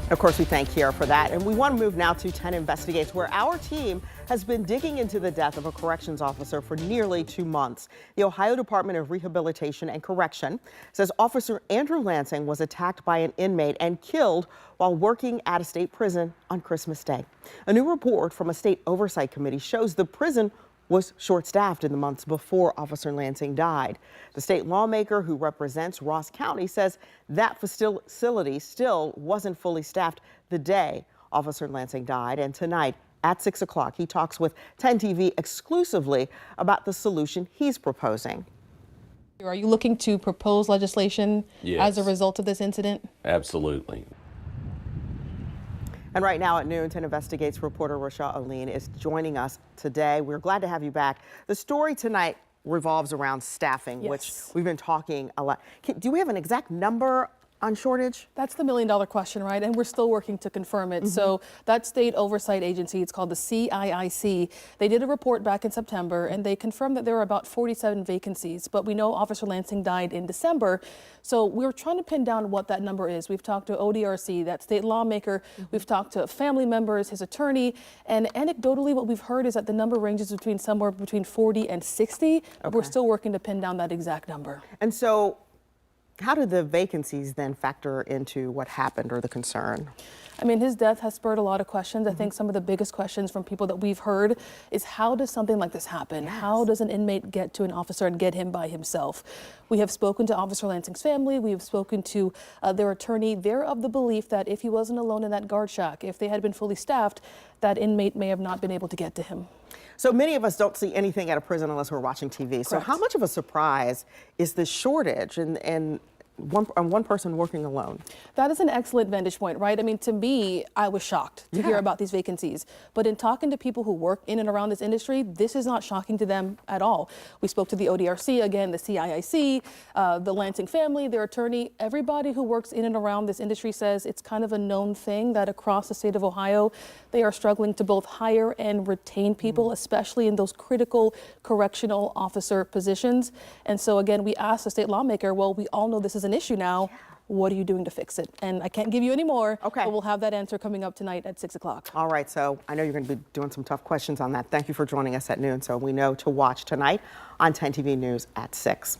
Of course, we thank Kiara for that. And we want to move now to 10 Investigates, where our team has been digging into the death of a corrections officer for nearly 2 months. The Ohio Department of Rehabilitation and Correction says Officer Andrew Lansing was attacked by an inmate and killed while working at a state prison on Christmas Day. A new report from a state oversight committee shows the prison was short-staffed in the months before Officer Lansing died. The state lawmaker who represents Ross County says that facility still wasn't fully staffed the day Officer Lansing died. And tonight at 6 o'clock, he talks with 10 TV exclusively about the solution he's proposing. Are you looking to propose legislation Yes. as a result of this incident? Absolutely. And right now at noon, 10 Investigates reporter Rochelle Oline is joining us today. We're glad to have you back. The story tonight revolves around staffing, Yes. which we've been talking a lot. Do we have an exact number on shortage? That's the million-dollar question, right? And we're still working to confirm it. So that state oversight agency, it's called the CIIC, they did a report back in September and they confirmed that there were about 47 vacancies. But we know Officer Lansing died in December. So we're trying to pin down what that number is. We've talked to ODRC, that state lawmaker. We've talked to family members, his attorney. And anecdotally, what we've heard is that the number ranges between somewhere between 40 and 60. But we're still working to pin down that exact number. And so how do the vacancies then factor into what happened or the concern? I mean, his death has spurred a lot of questions. I think some of the biggest questions from people that we've heard is, how does something like this happen? Yes. How does an inmate get to an officer and get him by himself? We have spoken to Officer Lansing's family. We have spoken to their attorney. They're of the belief that if he wasn't alone in that guard shack, if they had been fully staffed, that inmate may have not been able to get to him. So many of us don't see anything at a prison unless we're watching TV. So Correct. how much of a surprise is this shortage and one person working alone? That is an excellent vantage point, right? I mean, to me, I was shocked to hear about these vacancies. But in talking to people who work in and around this industry, this is not shocking to them at all. We spoke to the ODRC, again, the CIIC, the Lansing family, their attorney. Everybody who works in and around this industry says it's kind of a known thing that across the state of Ohio, they are struggling to both hire and retain people, especially in those critical correctional officer positions. And so, again, we asked the state lawmaker, well, we all know this is an issue now. What are you doing to fix it? And I can't give you any more. Okay. But we'll have that answer coming up tonight at 6 o'clock. All right, so I know you're going to be doing some tough questions on that. Thank you for joining us at noon. So we know to watch tonight on 10 TV News at 6.